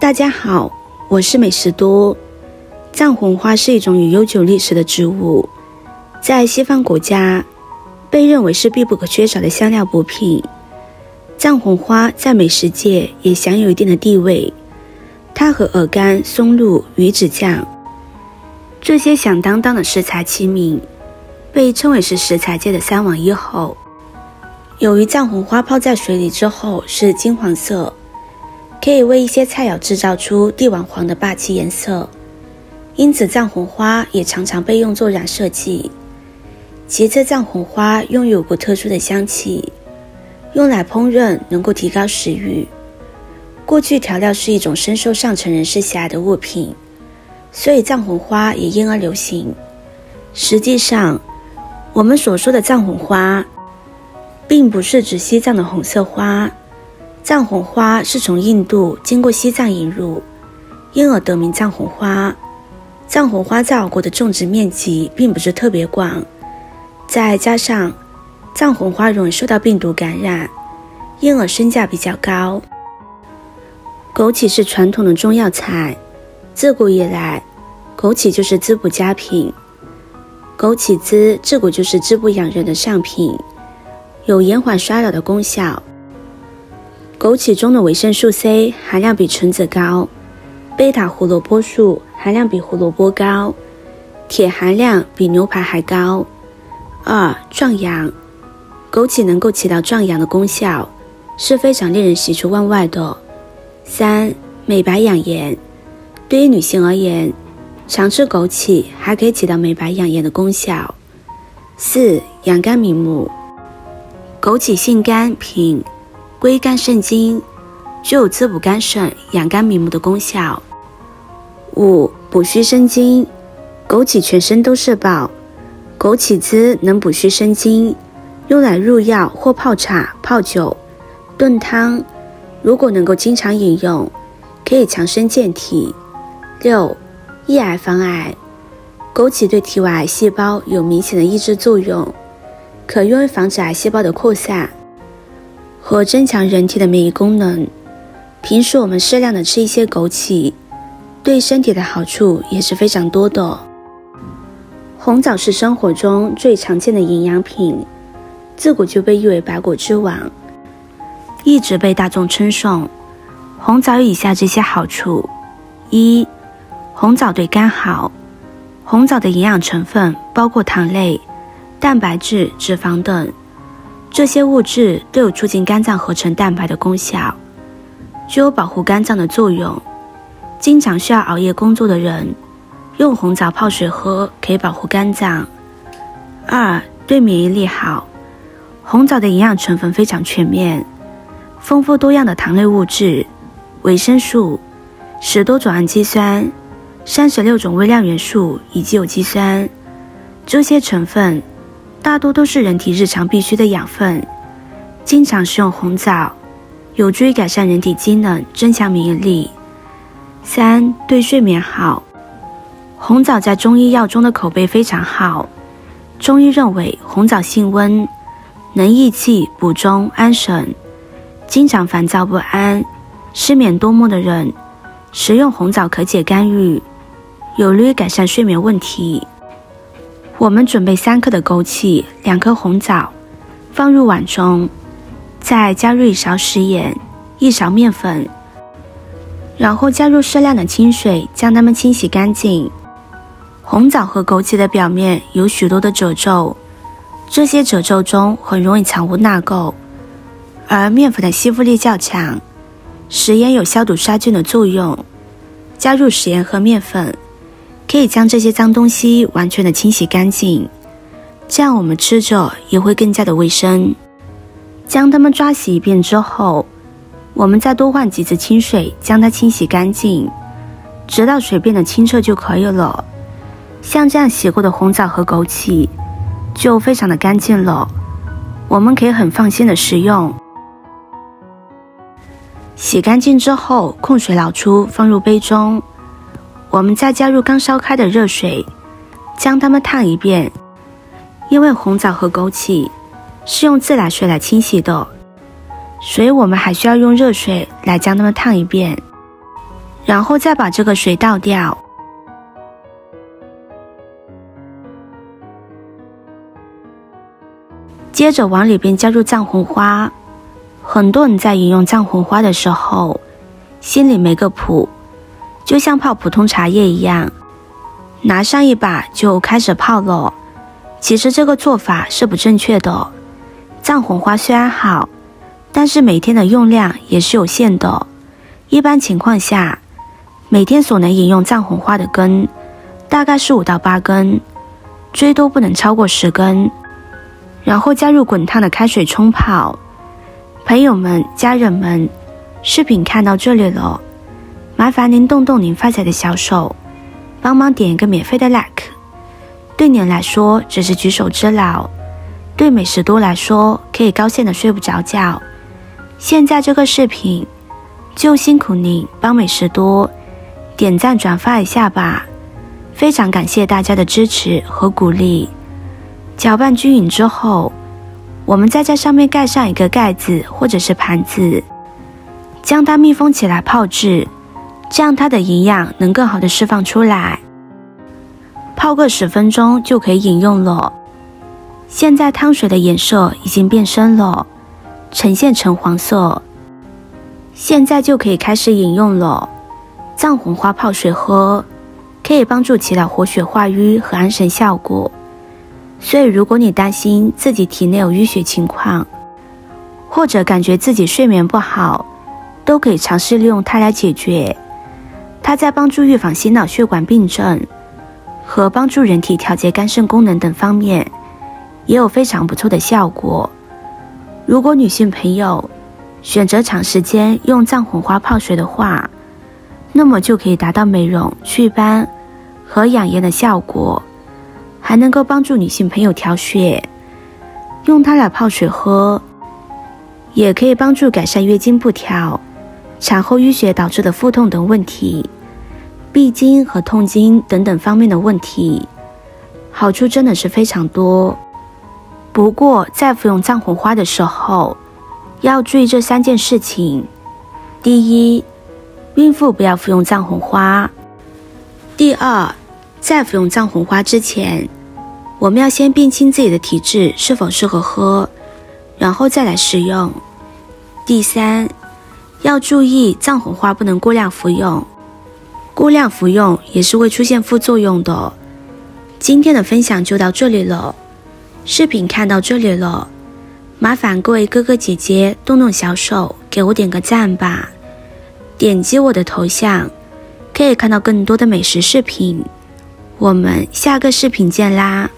大家好，我是美食多。藏红花是一种有悠久历史的植物，在西方国家被认为是必不可缺少的香料补品。藏红花在美食界也享有一定的地位，它和鹅肝、松露、鱼子酱这些响当当的食材齐名，被称为是食材界的三王一后。由于藏红花泡在水里之后是金黄色，可以为一些菜肴制造出帝王黄的霸气颜色，因此藏红花也常常被用作染色剂。其次，藏红花拥有股特殊的香气，用来烹饪能够提高食欲。过去调料是一种深受上层人士喜爱的物品，所以藏红花也因而流行。实际上，我们所说的藏红花并不是指西藏的红色花，藏红花是从印度经过西藏引入，因而得名藏红花。藏红花在我国的种植面积并不是特别广，再加上藏红花容易受到病毒感染，因而身价比较高。枸杞是传统的中药材，自古以来，枸杞就是滋补佳品。枸杞汁自古就是滋补养人的上品，有延缓衰老的功效。枸杞中的维生素 C 含量比橙子高，贝塔胡萝卜素含量比胡萝卜高，铁含量比牛排还高。2. 壮阳，枸杞能够起到壮阳的功效，是非常令人喜出望外的。3. 美白养颜，对于女性而言，常吃枸杞还可以起到美白养颜的功效。4. 养肝明目，枸杞性甘平，归肝肾经，具有滋补肝肾、养肝明目的功效。5. 补虚生津，枸杞全身都是宝，枸杞汁能补虚生津，用来入药或泡茶、泡酒、炖汤，如果能够经常饮用，可以强身健体。6. 抑癌防癌，枸杞对体外癌细胞有明显的抑制作用，可用于防止癌细胞的扩散和增强人体的免疫功能。平时我们适量的吃一些枸杞，对身体的好处也是非常多的。红枣是生活中最常见的营养品，自古就被誉为百果之王，一直被大众称颂。红枣有以下这些好处。1. 红枣对肝好，红枣的营养成分包括糖类、蛋白质、脂肪等，这些物质都有促进肝脏合成蛋白的功效，具有保护肝脏的作用。经常需要熬夜工作的人，用红枣泡水喝可以保护肝脏。2. 对免疫力好，红枣的营养成分非常全面，丰富多样的糖类物质、维生素、10多种氨基酸、36种微量元素以及有机酸，这些成分大多都是人体日常必需的养分。经常食用红枣有助于改善人体机能，增强免疫力。3. 对睡眠好，红枣在中医药中的口碑非常好，中医认为红枣性温，能益气、补中、安神。经常烦躁不安、失眠多梦的人，食用红枣可解肝郁，有利于改善睡眠问题。我们准备3克的枸杞、2颗红枣，放入碗中，再加入1勺食盐、1勺面粉，然后加入适量的清水，将它们清洗干净。红枣和枸杞的表面有许多的褶皱，这些褶皱中很容易藏污纳垢，而面粉的吸附力较强，食盐有消毒杀菌的作用。加入食盐和面粉，可以将这些脏东西完全的清洗干净，这样我们吃着也会更加的卫生。将它们抓洗一遍之后，我们再多换几次清水将它清洗干净，直到水变得清澈就可以了。像这样洗过的红枣和枸杞就非常的干净了，我们可以很放心的食用。洗干净之后，控水捞出，放入杯中。我们再加入刚烧开的热水，将它们烫一遍。因为红枣和枸杞是用自来水来清洗的，所以我们还需要用热水来将它们烫一遍。然后再把这个水倒掉。接着往里边加入藏红花。很多人在饮用藏红花的时候，心里没个谱，就像泡普通茶叶一样，拿上一把就开始泡了。其实这个做法是不正确的。藏红花虽然好，但是每天的用量也是有限的。一般情况下，每天所能饮用藏红花的根大概是5到8根，最多不能超过10根。然后加入滚烫的开水冲泡。朋友们、家人们，视频看到这里了，麻烦您动动您发财的小手，帮忙点一个免费的 like。 对您来说只是举手之劳，对美食多来说可以高兴的睡不着觉。现在这个视频就辛苦您帮美食多点赞转发一下吧，非常感谢大家的支持和鼓励。搅拌均匀之后，我们再在上面盖上一个盖子或者是盘子，将它密封起来泡制，这样它的营养能更好的释放出来。泡个10分钟就可以饮用了。现在汤水的颜色已经变深了，呈现橙黄色，现在就可以开始饮用了。藏红花泡水喝，可以帮助起到活血化瘀和安神效果。所以如果你担心自己体内有淤血情况，或者感觉自己睡眠不好，都可以尝试利用它来解决。它在帮助预防心脑血管病症和帮助人体调节肝肾功能等方面也有非常不错的效果。如果女性朋友选择长时间用藏红花泡水的话，那么就可以达到美容、祛斑和养颜的效果，还能够帮助女性朋友调血。用它来泡水喝，也可以帮助改善月经不调、产后淤血导致的腹痛等问题，闭经和痛经等等方面的问题，好处真的是非常多。不过在服用藏红花的时候，要注意这3件事情。第一，孕妇不要服用藏红花。第二，在服用藏红花之前，我们要先辨清自己的体质是否适合喝，然后再来食用。第三，要注意藏红花不能过量服用，过量服用也是会出现副作用的。今天的分享就到这里了，视频看到这里了，麻烦各位哥哥姐姐动动小手给我点个赞吧，点击我的头像可以看到更多的美食视频。我们下个视频见啦！